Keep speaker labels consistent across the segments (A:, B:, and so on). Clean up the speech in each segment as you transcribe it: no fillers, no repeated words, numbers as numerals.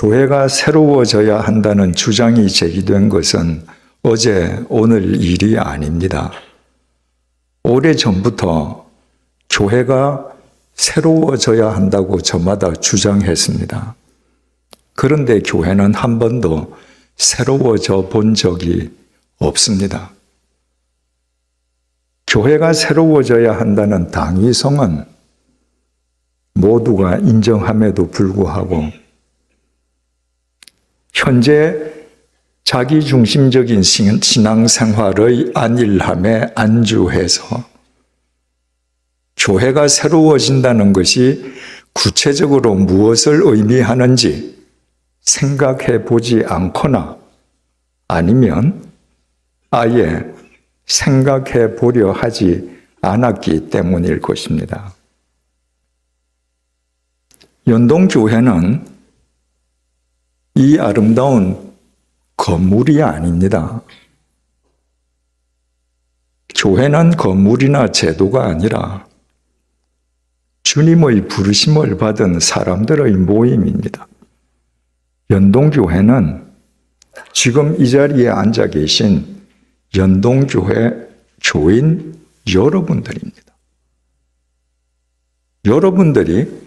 A: 교회가 새로워져야 한다는 주장이 제기된 것은 어제 오늘 일이 아닙니다. 오래전부터 교회가 새로워져야 한다고 저마다 주장했습니다. 그런데 교회는 한 번도 새로워져 본 적이 없습니다. 교회가 새로워져야 한다는 당위성은 모두가 인정함에도 불구하고 현재 자기중심적인 신앙생활의 안일함에 안주해서 교회가 새로워진다는 것이 구체적으로 무엇을 의미하는지 생각해 보지 않거나 아니면 아예 생각해 보려 하지 않았기 때문일 것입니다. 연동교회는 이 아름다운 건물이 아닙니다. 교회는 건물이나 제도가 아니라 주님의 부르심을 받은 사람들의 모임입니다. 연동교회는 지금 이 자리에 앉아 계신 연동교회 교인 여러분들입니다. 여러분들이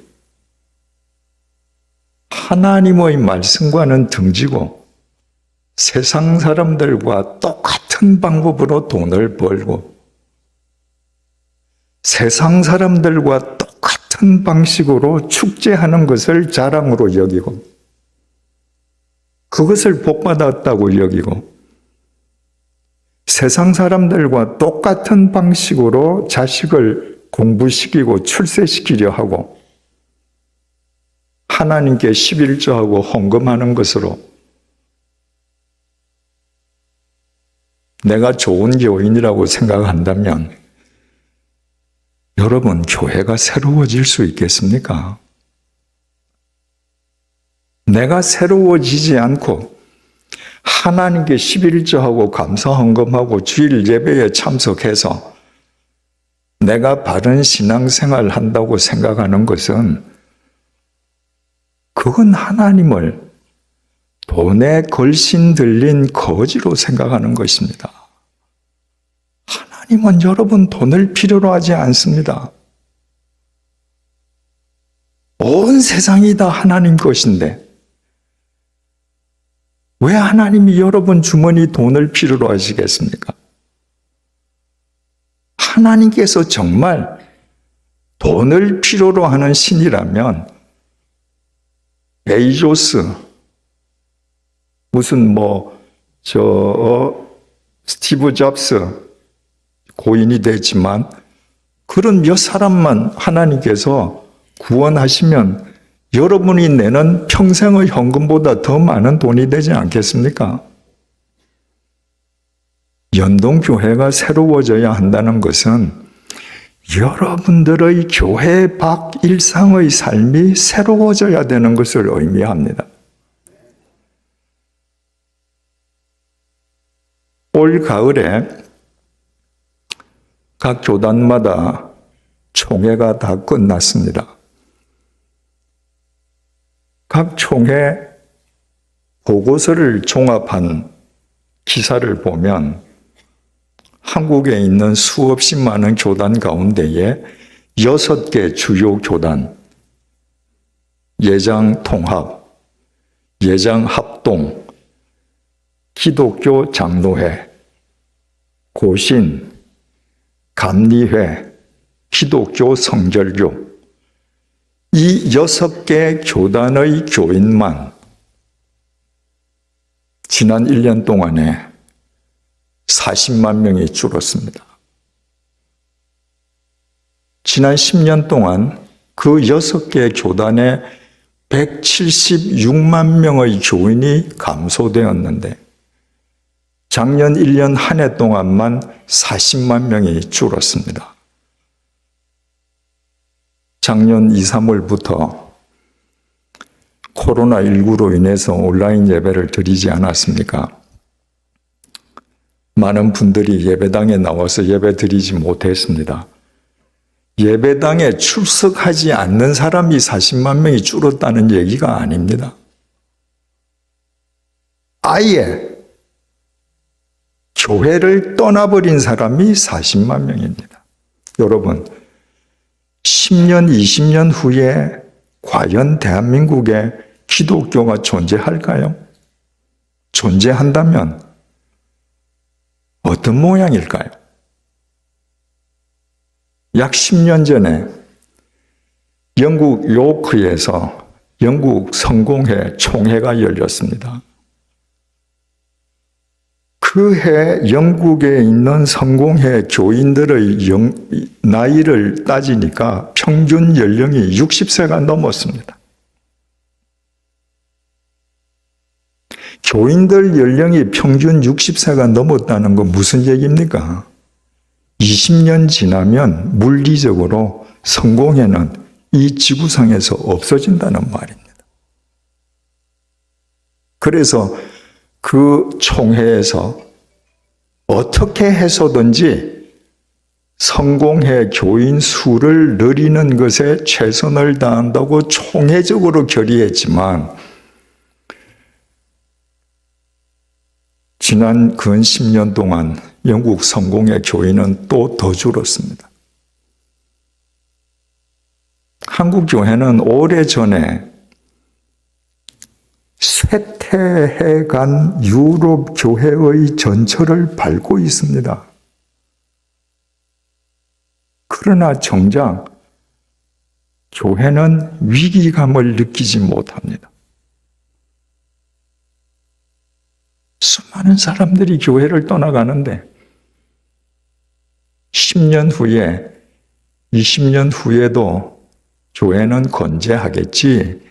A: 하나님의 말씀과는 등지고 세상 사람들과 똑같은 방법으로 돈을 벌고 세상 사람들과 똑같은 방식으로 축제하는 것을 자랑으로 여기고 그것을 복받았다고 여기고 세상 사람들과 똑같은 방식으로 자식을 공부시키고 출세시키려 하고 하나님께 11조하고 헌금하는 것으로 내가 좋은 교인이라고 생각한다면 여러분, 교회가 새로워질 수 있겠습니까? 내가 새로워지지 않고 하나님께 11조하고 감사 헌금하고 주일 예배에 참석해서 내가 바른 신앙생활을 한다고 생각하는 것은 그건 하나님을 돈에 걸신 들린 거지로 생각하는 것입니다. 하나님은 여러분 돈을 필요로 하지 않습니다. 온 세상이 다 하나님 것인데 왜 하나님이 여러분 주머니 돈을 필요로 하시겠습니까? 하나님께서 정말 돈을 필요로 하는 신이라면 베이조스 무슨 스티브 잡스 고인이 되지만 그런 몇 사람만 하나님께서 구원하시면 여러분이 내는 평생의 헌금보다 더 많은 돈이 되지 않겠습니까? 연동교회가 새로워져야 한다는 것은 여러분들의 교회 밖 일상의 삶이 새로워져야 되는 것을 의미합니다. 올 가을에 각 교단마다 총회가 다 끝났습니다. 각 총회 보고서를 종합한 기사를 보면 한국에 있는 수없이 많은 교단 가운데에 6개 주요 교단, 예장통합, 예장합동, 기독교 장로회, 고신, 감리회, 기독교 성결교 이 6개 교단의 교인만 지난 1년 동안에 40만 명이 줄었습니다. 지난 10년 동안 그 6개 교단에 176만 명의 교인이 감소되었는데 작년 1년 한 해 동안만 40만 명이 줄었습니다. 작년 2, 3월부터 코로나19로 인해서 온라인 예배를 드리지 않았습니까? 많은 분들이 예배당에 나와서 예배 드리지 못했습니다. 예배당에 출석하지 않는 사람이 40만 명이 줄었다는 얘기가 아닙니다. 아예 교회를 떠나버린 사람이 40만 명입니다. 여러분, 10년, 20년 후에 과연 대한민국에 기독교가 존재할까요? 존재한다면 어떤 모양일까요? 약 10년 전에 영국 요크에서 영국 성공회 총회가 열렸습니다. 그 해 영국에 있는 성공회 교인들의 나이를 따지니까 평균 연령이 60세가 넘었습니다. 교인들 연령이 평균 60세가 넘었다는 건 무슨 얘기입니까? 20년 지나면 물리적으로 성공회는 이 지구상에서 없어진다는 말입니다. 그래서 그 총회에서 어떻게 해서든지 성공회 교인 수를 늘리는 것에 최선을 다한다고 총회적으로 결의했지만 지난 근 10년 동안 영국 성공회 교인은 또 더 줄었습니다. 한국 교회는 오래전에 쇠퇴해간 유럽 교회의 전철을 밟고 있습니다. 그러나 정작 교회는 위기감을 느끼지 못합니다. 수많은 사람들이 교회를 떠나가는데 10년 후에, 20년 후에도 교회는 건재하겠지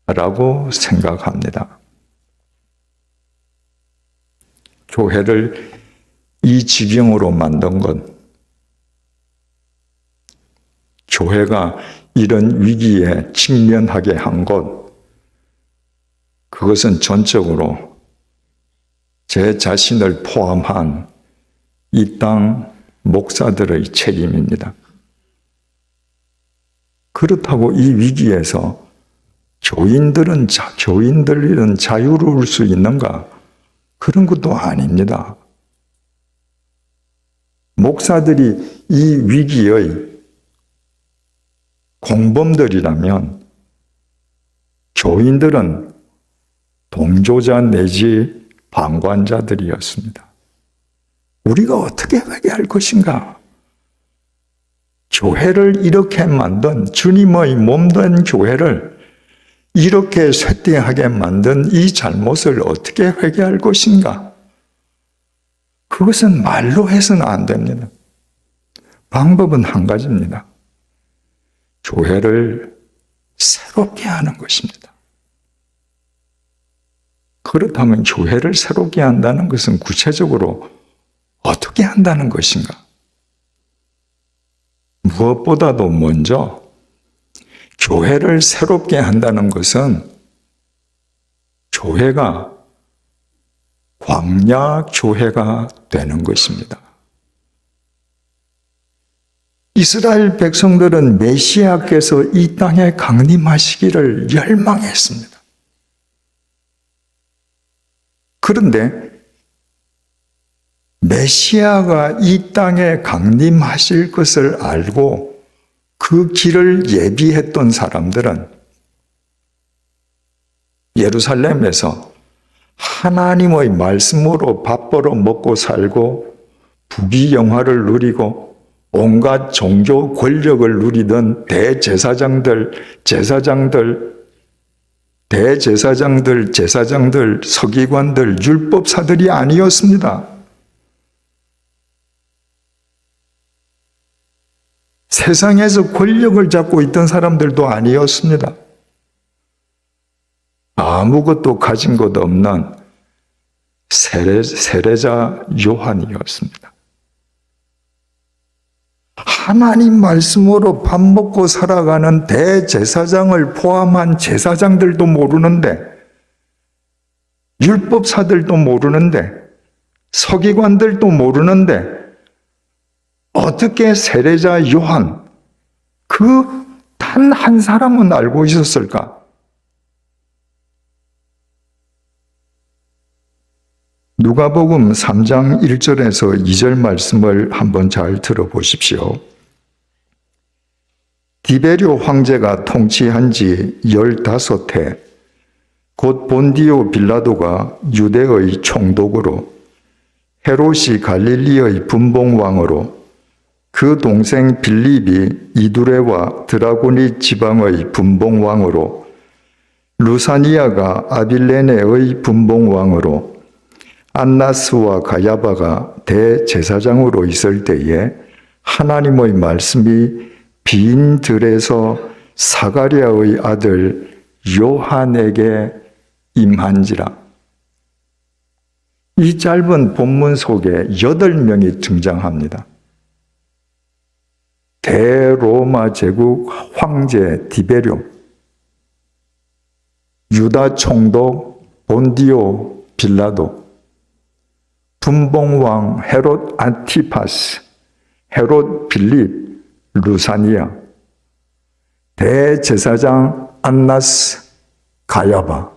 A: 라고 생각합니다. 교회를 이 지경으로 만든 것, 교회가 이런 위기에 직면하게 한 것, 그것은 전적으로 제 자신을 포함한 이 땅 목사들의 책임입니다. 그렇다고 이 위기에서 교인들은 자유로울 수 있는가? 그런 것도 아닙니다. 목사들이 이 위기의 공범들이라면 교인들은 동조자 내지 방관자들이었습니다. 우리가 어떻게 회개할 것인가? 교회를 이렇게 만든 주님의 몸된 교회를 이렇게 쇠퇴하게 만든 이 잘못을 어떻게 회개할 것인가? 그것은 말로 해서는 안 됩니다. 방법은 한 가지입니다. 교회를 새롭게 하는 것입니다. 그렇다면 교회를 새롭게 한다는 것은 구체적으로 어떻게 한다는 것인가? 무엇보다도 먼저 교회를 새롭게 한다는 것은 교회가 광야 교회가 되는 것입니다. 이스라엘 백성들은 메시아께서 이 땅에 강림하시기를 열망했습니다. 그런데 메시아가 이 땅에 강림하실 것을 알고 그 길을 예비했던 사람들은 예루살렘에서 하나님의 말씀으로 밥 벌어 먹고 살고 부귀영화를 누리고 온갖 종교 권력을 누리던 대제사장들, 제사장들, 서기관들, 율법사들이 아니었습니다. 세상에서 권력을 잡고 있던 사람들도 아니었습니다. 아무것도 가진 것 없는 세례자 요한이었습니다. 하나님 말씀으로 밥 먹고 살아가는 대제사장을 포함한 제사장들도 모르는데, 율법사들도 모르는데, 서기관들도 모르는데 어떻게 세례자 요한, 그 단 한 사람은 알고 있었을까? 누가복음 3장 1절에서 2절 말씀을 한번 잘 들어보십시오. 디베rio 황제가 통치한 지 15해, 곧 본디오 빌라도가 유대의 총독으로, 헤롯이 갈릴리의 분봉왕으로, 그 동생 빌립이 이두레와 드라고니 지방의 분봉왕으로, 루사니아가 아빌레네의 분봉왕으로, 안나스와 가야바가 대제사장으로 있을 때에 하나님의 말씀이 빈 들에서 사가랴의 아들 요한에게 임한지라. 이 짧은 본문 속에 8명이 등장합니다. 대로마 제국 황제 디베료, 유다 총독 본디오 빌라도, 분봉왕 헤롯 안티파스, 헤롯 빌립, 루사니아, 대제사장 안나스, 가야바,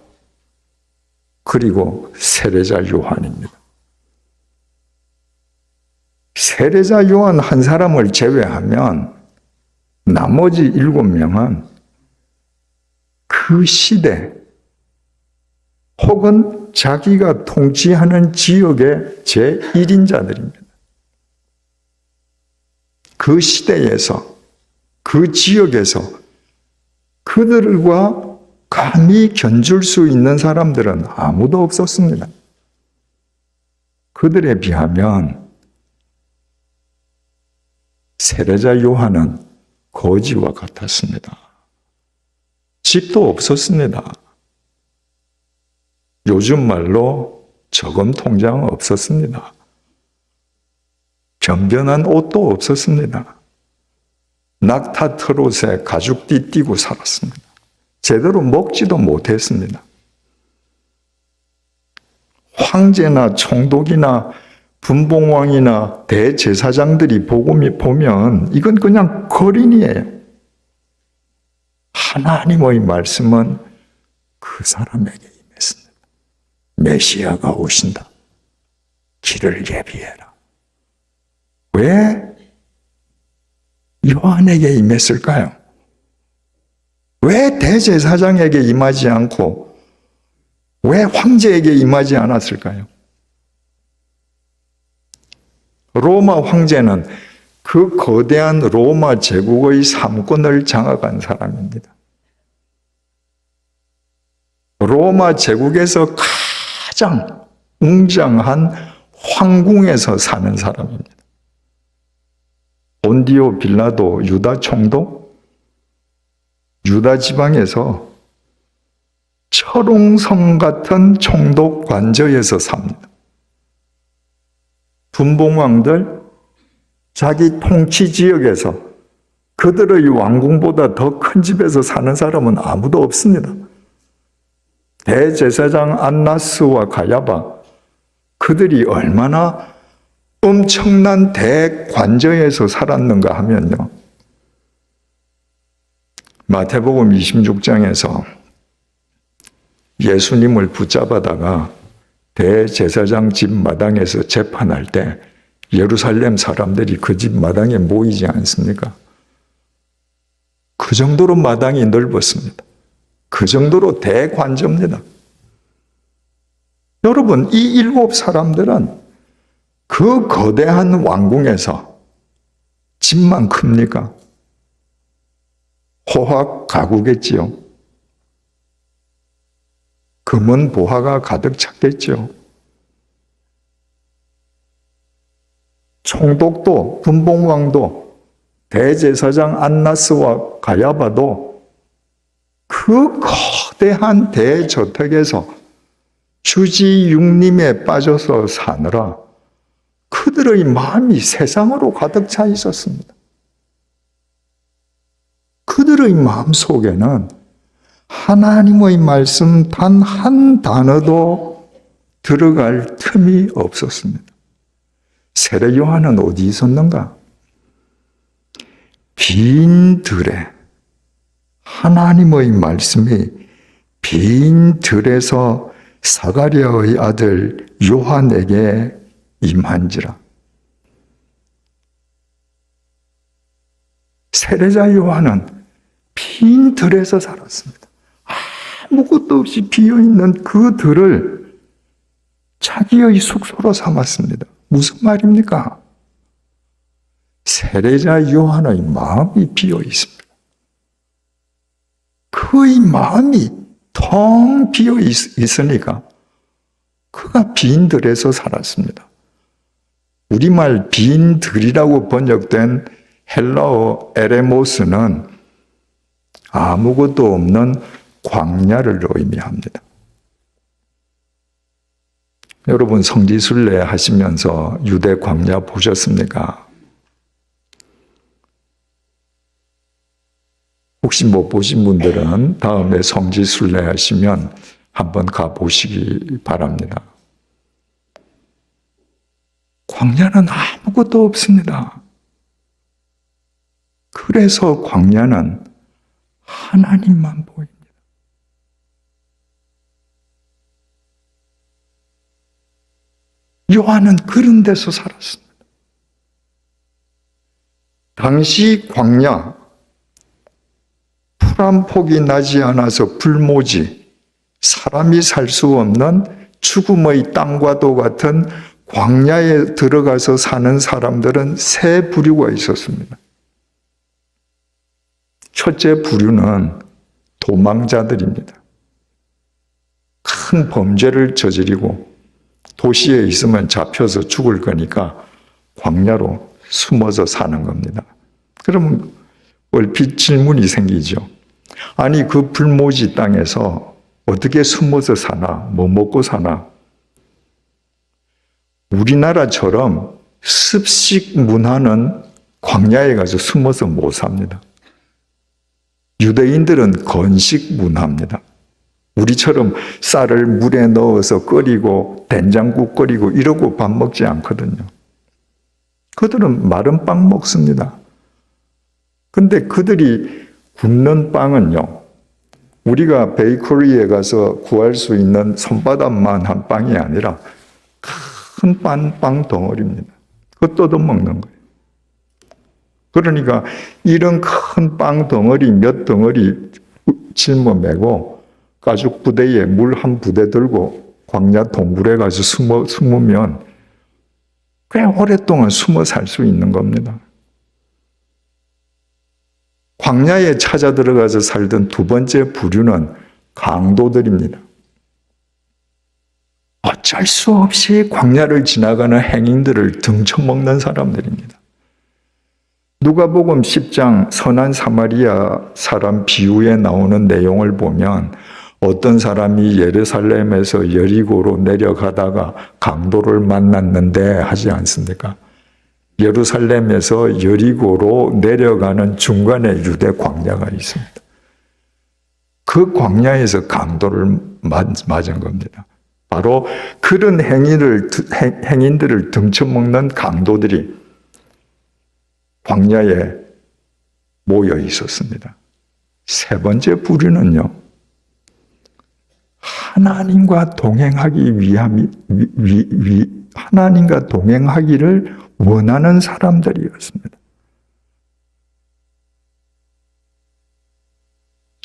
A: 그리고 세례자 요한입니다. 세례자 요한 한 사람을 제외하면 나머지 7명은 그 시대 혹은 자기가 통치하는 지역의 제1인자들입니다. 그 시대에서, 그 지역에서 그들과 감히 견줄 수 있는 사람들은 아무도 없었습니다. 그들에 비하면 세례자 요한은 거지와 같았습니다. 집도 없었습니다. 요즘 말로 저금 통장 없었습니다. 변변한 옷도 없었습니다. 낙타 트롯에 가죽띠 띠고 살았습니다. 제대로 먹지도 못했습니다. 황제나 총독이나 분봉왕이나 대제사장들이 보면 이건 그냥 거린이에요. 하나님의 말씀은 그 사람에게 임했습니다. 메시아가 오신다. 길을 예비해라. 왜 요한에게 임했을까요? 왜 대제사장에게 임하지 않고 왜 황제에게 임하지 않았을까요? 로마 황제는 그 거대한 로마 제국의 삼권을 장악한 사람입니다. 로마 제국에서 가장 웅장한 황궁에서 사는 사람입니다. 본디오 빌라도 유다 총독, 유다 지방에서 철옹성 같은 총독 관저에서 삽니다. 분봉왕들, 자기 통치 지역에서 그들의 왕궁보다 더 큰 집에서 사는 사람은 아무도 없습니다. 대제사장 안나스와 가야바, 그들이 얼마나 엄청난 대관저에서 살았는가 하면요. 마태복음 26장에서 예수님을 붙잡아다가 대제사장 집 마당에서 재판할 때 예루살렘 사람들이 그 집 마당에 모이지 않습니까? 그 정도로 마당이 넓었습니다. 그 정도로 대관저입니다. 여러분, 이 7 사람들은 그 거대한 왕궁에서 집만 큽니까? 호화 가구겠지요. 금은 보화가 가득 찼겠죠. 총독도 분봉왕도 대제사장 안나스와 가야바도 그 거대한 대저택에서 주지육림에 빠져서 사느라 그들의 마음이 세상으로 가득 차 있었습니다. 그들의 마음 속에는 하나님의 말씀 단 한 단어도 들어갈 틈이 없었습니다. 세례 요한은 어디 있었는가? 빈 들에, 하나님의 말씀이 빈 들에서 사가랴의 아들 요한에게 임한지라. 세례자 요한은 빈 들에서 살았습니다. 아무것도 없이 비어있는 그 들을 자기의 숙소로 삼았습니다. 무슨 말입니까? 세례자 요한의 마음이 비어 있습니다. 그의 마음이 텅 비어 있으니까 그가 빈 들에서 살았습니다. 우리말 빈 들이라고 번역된 헬라어 에레모스는 아무것도 없는 광야를 의미합니다. 여러분 성지순례 하시면서 유대 광야 보셨습니까? 혹시 못 보신 분들은 다음에 성지순례 하시면 한번 가보시기 바랍니다. 광야는 아무것도 없습니다. 그래서 광야는 하나님만 보입니다. 요한은 그런 데서 살았습니다. 당시 광야, 풀 한 폭이 나지 않아서 불모지, 사람이 살 수 없는 죽음의 땅과도 같은 광야에 들어가서 사는 사람들은 세 부류가 있었습니다. 첫째 부류는 도망자들입니다. 큰 범죄를 저지르고 도시에 있으면 잡혀서 죽을 거니까 광야로 숨어서 사는 겁니다. 그러면 얼핏 질문이 생기죠. 아니 그 불모지 땅에서 어떻게 숨어서 사나? 뭐 먹고 사나? 우리나라처럼 습식 문화는 광야에 가서 숨어서 못 삽니다. 유대인들은 건식 문화입니다. 우리처럼 쌀을 물에 넣어서 끓이고 된장국 끓이고 이러고 밥 먹지 않거든요. 그들은 마른 빵 먹습니다. 근데 그들이 굽는 빵은요, 우리가 베이커리에 가서 구할 수 있는 손바닥만한 빵이 아니라 큰 빵 덩어리입니다. 그거 뜯어 먹는 거예요. 그러니까 이런 큰 빵 덩어리 몇 덩어리 짊어매고 가죽 부대에 물 한 부대 들고 광야 동굴에 가서 숨으면 꽤 오랫동안 숨어 살 수 있는 겁니다. 광야에 찾아 들어가서 살던 두 번째 부류는 강도들입니다. 어쩔 수 없이 광야를 지나가는 행인들을 등쳐먹는 사람들입니다. 누가복음 10장 선한 사마리아 사람 비유에 나오는 내용을 보면 어떤 사람이 예루살렘에서 여리고로 내려가다가 강도를 만났는데 하지 않습니까? 예루살렘에서 여리고로 내려가는 중간에 유대 광야가 있습니다. 그 광야에서 강도를 맞은 겁니다. 바로 그런 행인들을 등쳐먹는 강도들이 광야에 모여 있었습니다. 세 번째 부류는요, 하나님과 동행하기를 원하는 사람들이었습니다.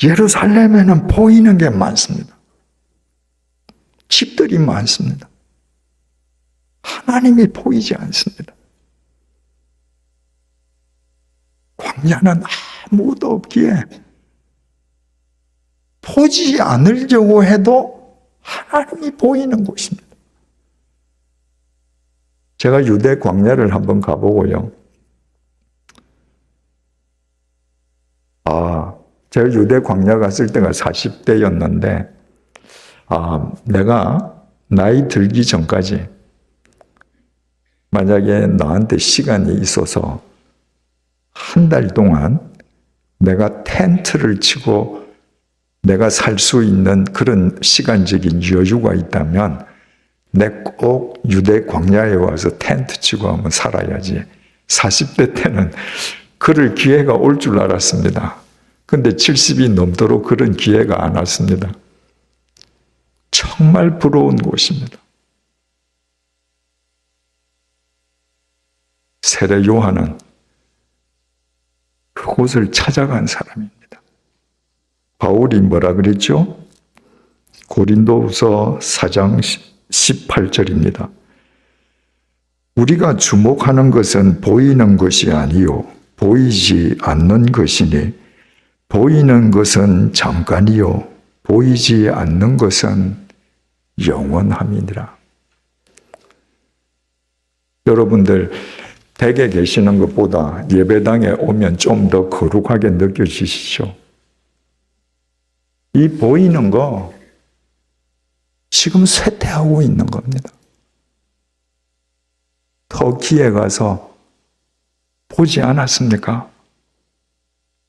A: 예루살렘에는 보이는 게 많습니다. 집들이 많습니다. 하나님이 보이지 않습니다. 광야는 아무것도 없기에 보지 않으려고 해도 하나님이 보이는 곳입니다. 제가 유대 광야를 한번 가보고요. 제가 유대 광야 갔을 때가 40대였는데, 내가 나이 들기 전까지 만약에 너한테 시간이 있어서 한 달 동안 내가 텐트를 치고 내가 살 수 있는 그런 시간적인 여유가 있다면 내 꼭 유대 광야에 와서 텐트 치고 한번 살아야지. 40대 때는 그럴 기회가 올 줄 알았습니다. 근데 70이 넘도록 그런 기회가 안 왔습니다. 정말 부러운 곳입니다. 세례 요한은 그곳을 찾아간 사람입니다. 바울이 뭐라 그랬죠? 고린도후서 4장 18절입니다. 우리가 주목하는 것은 보이는 것이 아니요 보이지 않는 것이니 보이는 것은 잠깐이요 보이지 않는 것은 영원함이니라. 여러분들 댁에 계시는 것보다 예배당에 오면 좀 더 거룩하게 느껴지시죠? 이 보이는 거 지금 쇠퇴하고 있는 겁니다. 터키에 가서 보지 않았습니까?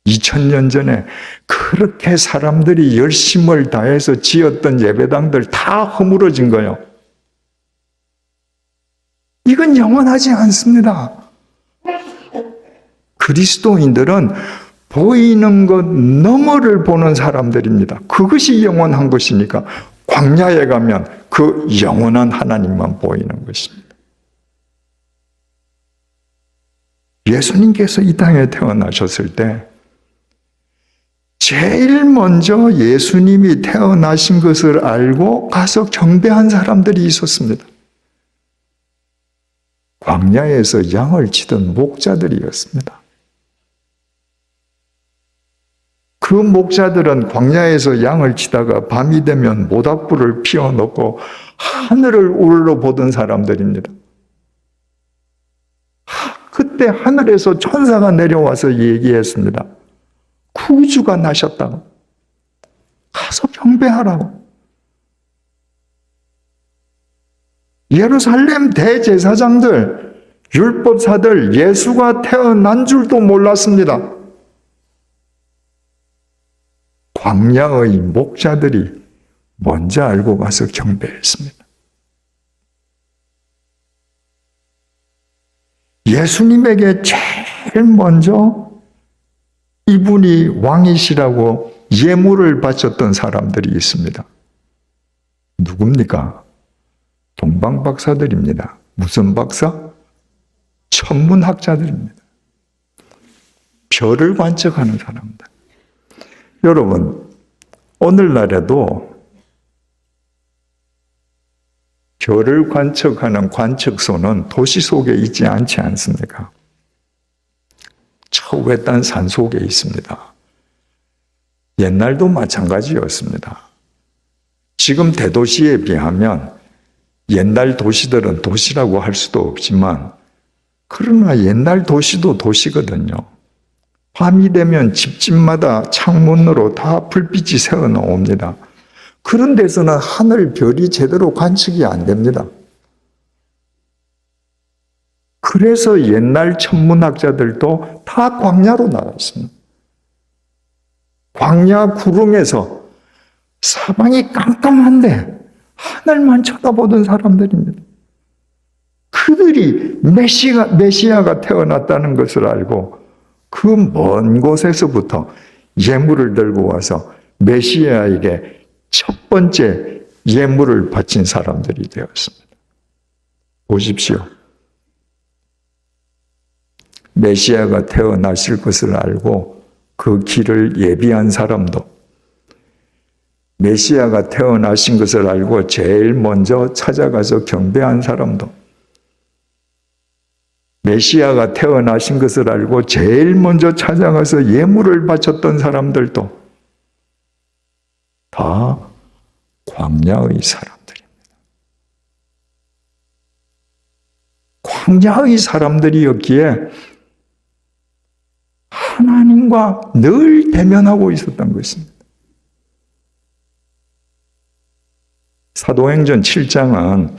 A: 2000년 전에 그렇게 사람들이 열심을 다해서 지었던 예배당들 다 허물어진 거예요. 이건 영원하지 않습니다. 그리스도인들은 보이는 것 너머를 보는 사람들입니다. 그것이 영원한 것이니까 광야에 가면 그 영원한 하나님만 보이는 것입니다. 예수님께서 이 땅에 태어나셨을 때 제일 먼저 예수님이 태어나신 것을 알고 가서 경배한 사람들이 있었습니다. 광야에서 양을 치던 목자들이었습니다. 그 목자들은 광야에서 양을 치다가 밤이 되면 모닥불을 피워놓고 하늘을 우러러보던 사람들입니다. 그때 하늘에서 천사가 내려와서 얘기했습니다. 구주가 나셨다고. 가서 경배하라고. 예루살렘 대제사장들, 율법사들 예수가 태어난 줄도 몰랐습니다. 광야의 목자들이 먼저 알고 가서 경배했습니다. 예수님에게 제일 먼저 이분이 왕이시라고 예물을 바쳤던 사람들이 있습니다. 누굽니까? 동방박사들입니다. 무슨 박사? 천문학자들입니다. 별을 관측하는 사람들. 여러분, 오늘날에도 별을 관측하는 관측소는 도시 속에 있지 않지 않습니까? 저 외딴 산 속에 있습니다. 옛날도 마찬가지였습니다. 지금 대도시에 비하면 옛날 도시들은 도시라고 할 수도 없지만 그러나 옛날 도시도 도시거든요. 밤이 되면 집집마다 창문으로 다 불빛이 새어 나옵니다. 그런 데서는 하늘 별이 제대로 관측이 안 됩니다. 그래서 옛날 천문학자들도 다 광야로 나갔습니다. 광야 구름에서 사방이 깜깜한데 하늘만 쳐다보던 사람들입니다. 그들이 메시아가 태어났다는 것을 알고 그 먼 곳에서부터 예물을 들고 와서 메시아에게 첫 번째 예물을 바친 사람들이 되었습니다. 보십시오. 메시아가 태어나실 것을 알고 그 길을 예비한 사람도, 메시아가 태어나신 것을 알고 제일 먼저 찾아가서 경배한 사람도, 메시아가 태어나신 것을 알고 제일 먼저 찾아가서 예물을 바쳤던 사람들도 다 광야의 사람들입니다. 광야의 사람들이었기에 하나님과 늘 대면하고 있었던 것입니다. 사도행전 7장은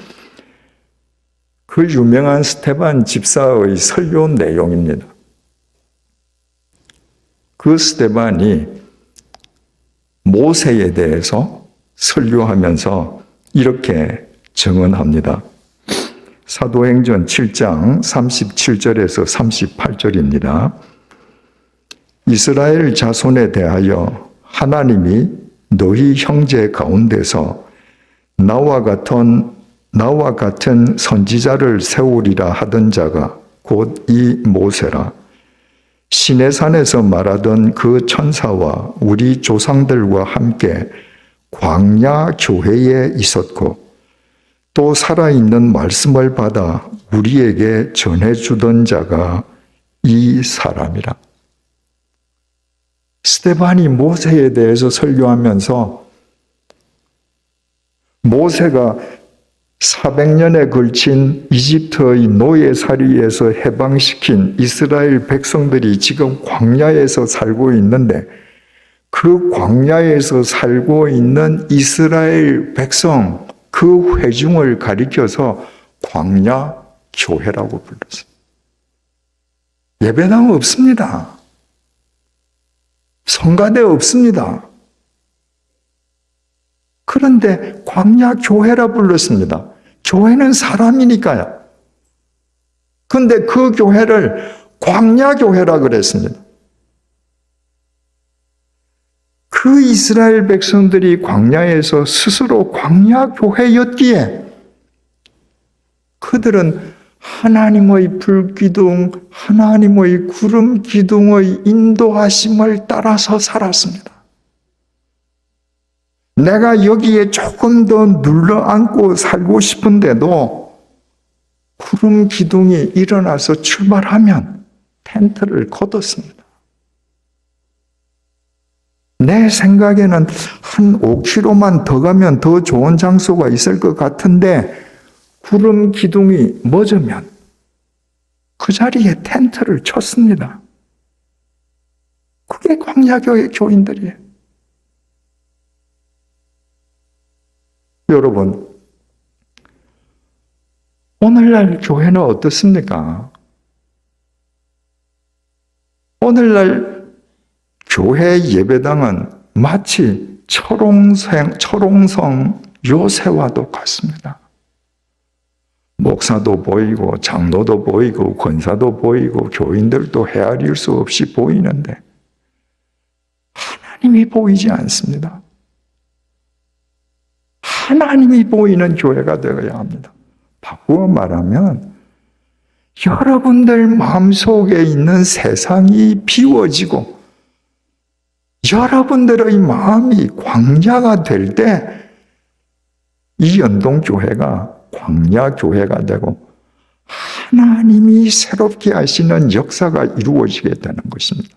A: 그 유명한 스데반 집사의 설교 내용입니다. 그 스데반이 모세에 대해서 설교하면서 이렇게 증언합니다. 사도행전 7장 37절에서 38절입니다. 이스라엘 자손에 대하여 하나님이 너희 형제 가운데서 나와 같은 선지자를 세우리라 하던 자가 곧 이 모세라. 시내산에서 말하던 그 천사와 우리 조상들과 함께 광야 교회에 있었고 또 살아있는 말씀을 받아 우리에게 전해주던 자가 이 사람이라. 스데반이 모세에 대해서 설교하면서 모세가 400년에 걸친 이집트의 노예살이에서 해방시킨 이스라엘 백성들이 지금 광야에서 살고 있는데 그 광야에서 살고 있는 이스라엘 백성, 그 회중을 가리켜서 광야 교회라고 불렀어요. 예배당 없습니다. 성가대 없습니다. 그런데 광야 교회라 불렀습니다. 교회는 사람이니까요. 그런데 그 교회를 광야 교회라 그랬습니다. 그 이스라엘 백성들이 광야에서 스스로 광야 교회였기에 그들은 하나님의 불기둥, 하나님의 구름 기둥의 인도하심을 따라서 살았습니다. 내가 여기에 조금 더 눌러앉고 살고 싶은데도 구름 기둥이 일어나서 출발하면 텐트를 걷었습니다. 내 생각에는 한 5km만 더 가면 더 좋은 장소가 있을 것 같은데 구름 기둥이 멎으면 그 자리에 텐트를 쳤습니다. 그게 광야교회 교인들이에요. 여러분, 오늘날 교회는 어떻습니까? 오늘날 교회 예배당은 마치 철옹성 요새와도 같습니다. 목사도 보이고 장로도 보이고 권사도 보이고 교인들도 헤아릴 수 없이 보이는데 하나님이 보이지 않습니다. 하나님이 보이는 교회가 되어야 합니다. 바꾸어 말하면 여러분들 마음속에 있는 세상이 비워지고 여러분들의 마음이 광야가 될 때 이 연동교회가 광야교회가 되고 하나님이 새롭게 하시는 역사가 이루어지게 되는 것입니다.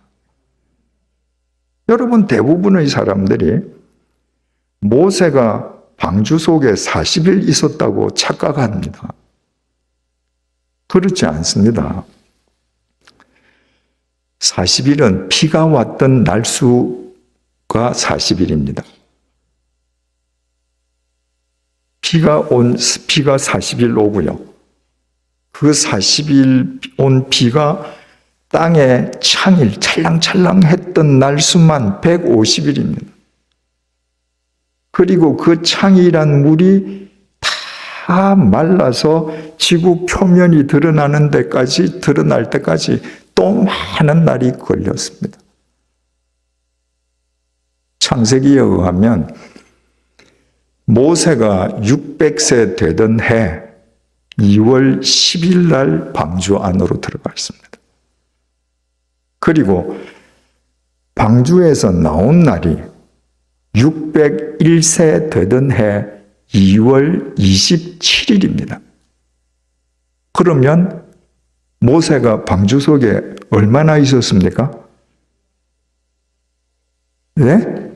A: 여러분, 대부분의 사람들이 모세가 방주 속에 40일 있었다고 착각합니다. 그렇지 않습니다. 40일은 비가 왔던 날수가 40일입니다. 비가 40일 오고요. 그 40일 온 비가 땅에 창일 찰랑찰랑했던 날수만 150일입니다. 그리고 그 창일한 물이 다 말라서 지구 표면이 드러날 때까지 또 많은 날이 걸렸습니다. 창세기에 의하면 모세가 600세 되던 해 2월 10일 날 방주 안으로 들어갔습니다. 그리고 방주에서 나온 날이 601세 되던 해 2월 27일입니다. 그러면 모세가 방주 속에 얼마나 있었습니까? 네?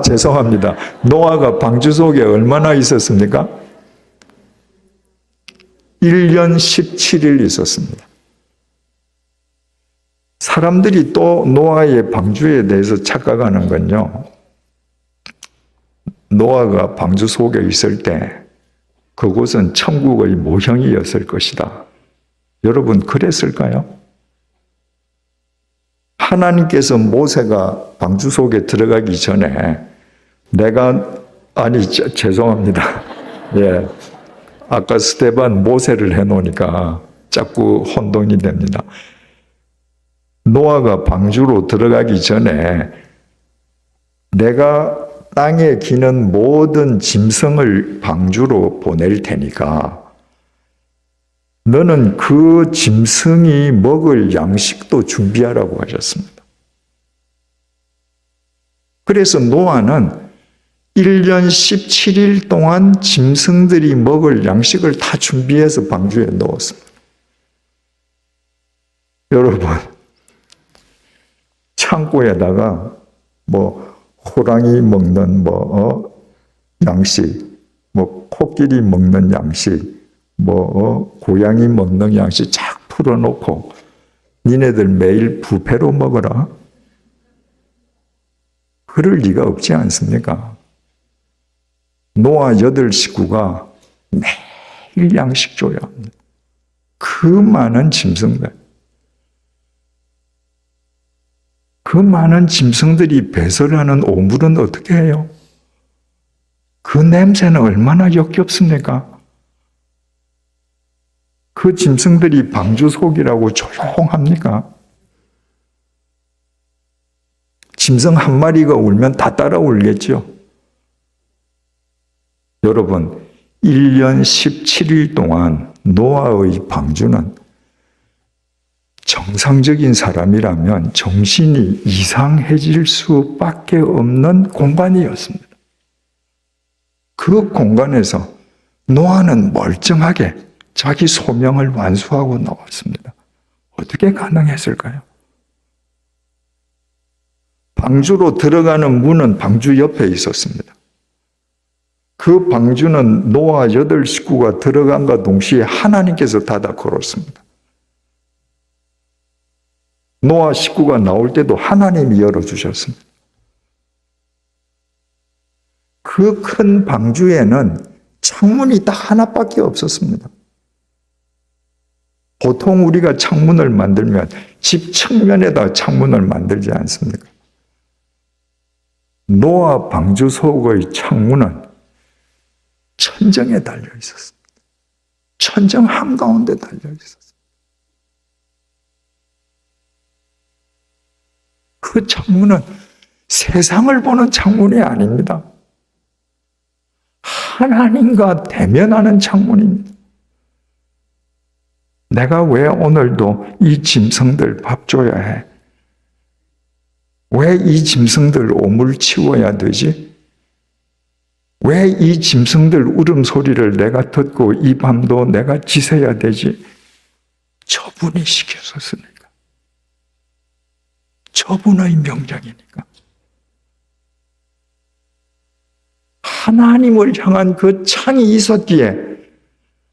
A: 죄송합니다. 노아가 방주 속에 얼마나 있었습니까? 1년 17일 있었습니다. 사람들이 또 노아의 방주에 대해서 착각하는 건요, 노아가 방주 속에 있을 때 그곳은 천국의 모형이었을 것이다. 여러분, 그랬을까요? 하나님께서 모세가 방주 속에 들어가기 전에 죄송합니다. 예. 아까 스데반 모세를 해놓으니까 자꾸 혼동이 됩니다. 노아가 방주로 들어가기 전에 내가 땅에 기는 모든 짐승을 방주로 보낼 테니까 너는 그 짐승이 먹을 양식도 준비하라고 하셨습니다. 그래서 노아는 1년 17일 동안 짐승들이 먹을 양식을 다 준비해서 방주에 넣었습니다. 여러분, 창고에다가 호랑이 먹는 양식, 코끼리 먹는 양식, 고양이 먹는 양식 쫙 풀어놓고 니네들 매일 부패로 먹어라. 그럴 리가 없지 않습니까? 노아 8식구가 매일 양식 줘야 합니다. 그 많은 짐승들. 그 많은 짐승들이 배설하는 오물은 어떻게 해요? 그 냄새는 얼마나 역겹습니까? 그 짐승들이 방주 속이라고 조용합니까? 짐승 한 마리가 울면 다 따라 울겠죠. 여러분, 1년 17일 동안 노아의 방주는 정상적인 사람이라면 정신이 이상해질 수밖에 없는 공간이었습니다. 그 공간에서 노아는 멀쩡하게 자기 소명을 완수하고 나왔습니다. 어떻게 가능했을까요? 방주로 들어가는 문은 방주 옆에 있었습니다. 그 방주는 노아 8식구가 들어간과 동시에 하나님께서 닫아 걸었습니다. 노아 식구가 나올 때도 하나님이 열어주셨습니다. 그 큰 방주에는 창문이 딱 하나밖에 없었습니다. 보통 우리가 창문을 만들면 집 측면에다 창문을 만들지 않습니까? 노아 방주 속의 창문은 천정에 달려 있었습니다. 천정 한가운데 달려 있었습니다. 그 창문은 세상을 보는 창문이 아닙니다. 하나님과 대면하는 창문입니다. 내가 왜 오늘도 이 짐승들 밥 줘야 해? 왜 이 짐승들 오물 치워야 되지? 왜 이 짐승들 울음소리를 내가 듣고 이 밤도 내가 지새야 되지? 저분이 시켰었으니까. 저분의 명령이니까. 하나님을 향한 그 창이 있었기에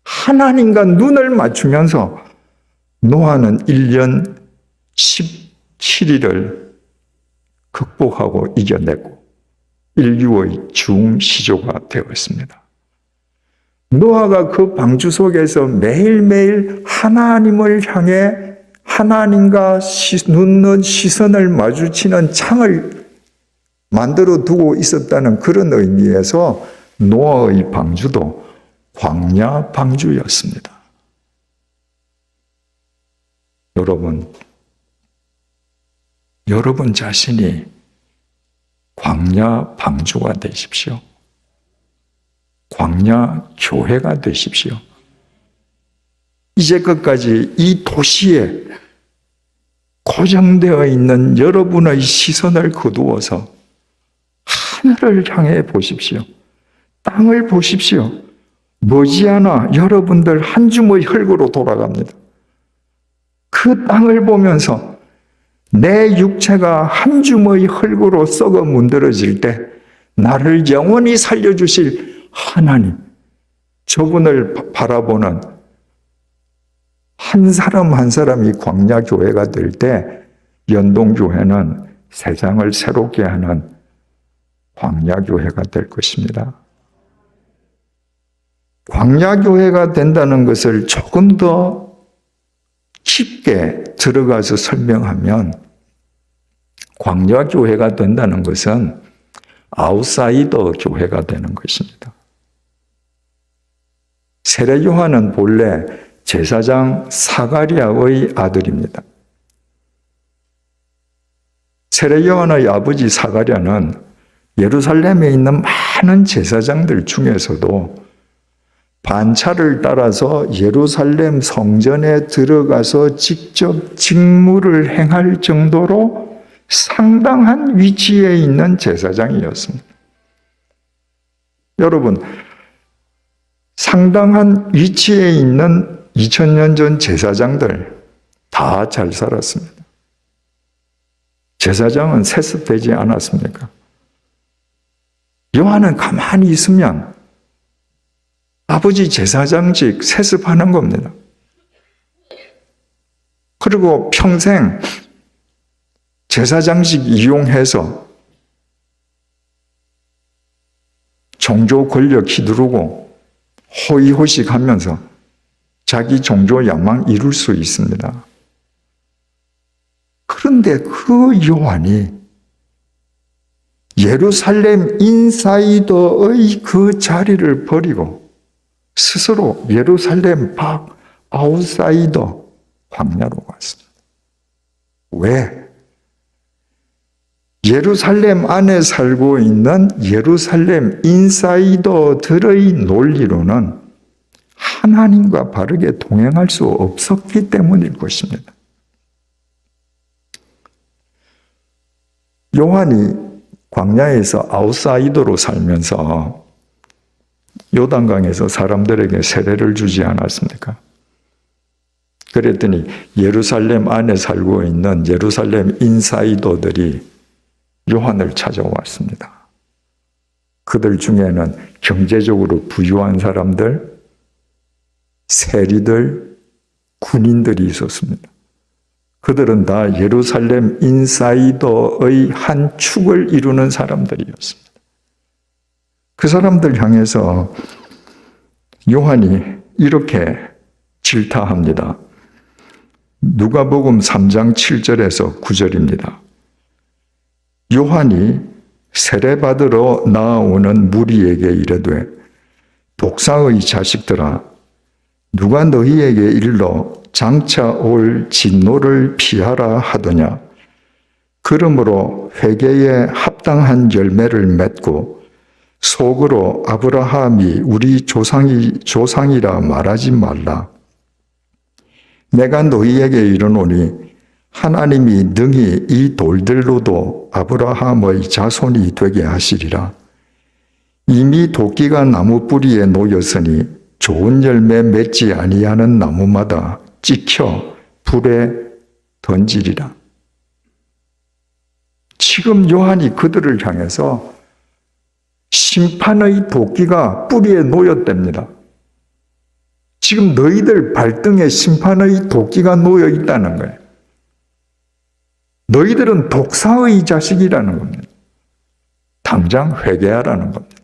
A: 하나님과 눈을 맞추면서 노아는 1년 17일을 극복하고 이겨내고 인류의 중시조가 되었습니다. 노아가 그 방주 속에서 매일매일 하나님을 향해 하나님과 눈은 시선을 마주치는 창을 만들어 두고 있었다는 그런 의미에서 노아의 방주도 광야 방주였습니다. 여러분 자신이 광야 방주가 되십시오. 광야 교회가 되십시오. 이제까지 이 도시에 고정되어 있는 여러분의 시선을 거두어서 하늘을 향해 보십시오. 땅을 보십시오. 머지않아 여러분들 한 줌의 흙으로 돌아갑니다. 그 땅을 보면서 내 육체가 한 줌의 흙으로 썩어 문드러질 때 나를 영원히 살려주실 하나님, 저분을 바라보는 한 사람 한 사람이 광야교회가 될 때 연동교회는 세상을 새롭게 하는 광야교회가 될 것입니다. 광야교회가 된다는 것을 조금 더 깊게 들어가서 설명하면 광야교회가 된다는 것은 아웃사이더 교회가 되는 것입니다. 세례 요한은 본래 제사장 사가랴의 아들입니다. 세례 요한의 아버지 사가랴는 예루살렘에 있는 많은 제사장들 중에서도 반차를 따라서 예루살렘 성전에 들어가서 직접 직무를 행할 정도로 상당한 위치에 있는 제사장이었습니다. 여러분, 상당한 위치에 있는 2000년 전 제사장들 다 잘 살았습니다. 제사장은 세습되지 않았습니까? 요한은 가만히 있으면 아버지 제사장직 세습하는 겁니다. 그리고 평생 제사장직 이용해서 종교 권력 휘두르고 호의호식하면서 자기 종교 야망 이룰 수 있습니다. 그런데 그 요한이 예루살렘 인사이더의 그 자리를 버리고 스스로 예루살렘 밖 아웃사이더 광야로 갔습니다. 왜? 예루살렘 안에 살고 있는 예루살렘 인사이더들의 논리로는 하나님과 바르게 동행할 수 없었기 때문일 것입니다. 요한이 광야에서 아웃사이더로 살면서 요단강에서 사람들에게 세례를 주지 않았습니까? 그랬더니 예루살렘 안에 살고 있는 예루살렘 인사이더들이 요한을 찾아왔습니다. 그들 중에는 경제적으로 부유한 사람들, 세리들, 군인들이 있었습니다. 그들은 다 예루살렘 인사이더의 한 축을 이루는 사람들이었습니다. 그 사람들 향해서 요한이 이렇게 질타합니다. 누가복음 3장 7절에서 9절입니다. 요한이 세례받으러 나아오는 무리에게 이르되 독사의 자식들아 누가 너희에게 일러 장차 올 진노를 피하라 하더냐. 그러므로 회개에 합당한 열매를 맺고 속으로 아브라함이 우리 조상이라 말하지 말라. 내가 너희에게 이르노니 하나님이 능히 이 돌들로도 아브라함의 자손이 되게 하시리라. 이미 도끼가 나무 뿌리에 놓였으니 좋은 열매 맺지 아니하는 나무마다 찍혀 불에 던지리라. 지금 요한이 그들을 향해서 심판의 도끼가 뿌리에 놓였답니다. 지금 너희들 발등에 심판의 도끼가 놓여 있다는 거예요. 너희들은 독사의 자식이라는 겁니다. 당장 회개하라는 겁니다.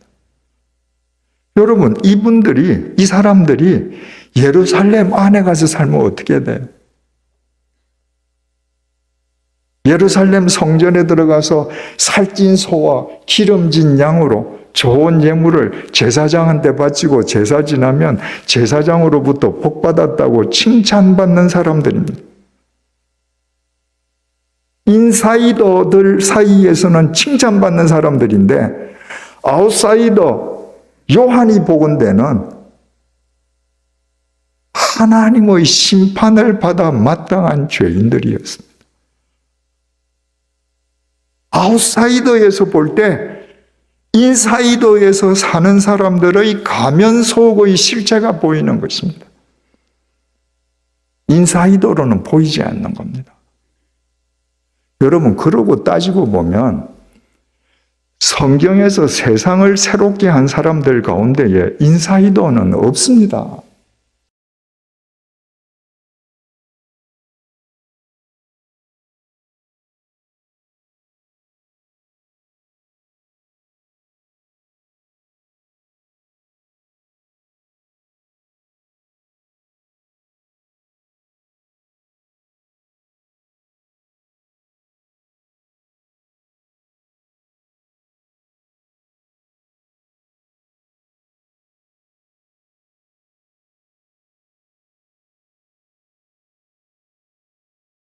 A: 여러분, 이 사람들이 예루살렘 안에 가서 살면 어떻게 돼요? 예루살렘 성전에 들어가서 살찐 소와 기름진 양으로 좋은 예물을 제사장한테 바치고 제사 지나면 제사장으로부터 복받았다고 칭찬받는 사람들입니다. 인사이더들 사이에서는 칭찬받는 사람들인데 아웃사이더 요한이 보건대는 하나님의 심판을 받아 마땅한 죄인들이었습니다. 아웃사이더에서 볼 때 인사이더에서 사는 사람들의 가면 속의 실체가 보이는 것입니다. 인사이더로는 보이지 않는 겁니다. 여러분, 그러고 따지고 보면 성경에서 세상을 새롭게 한 사람들 가운데에 인사이더는 없습니다.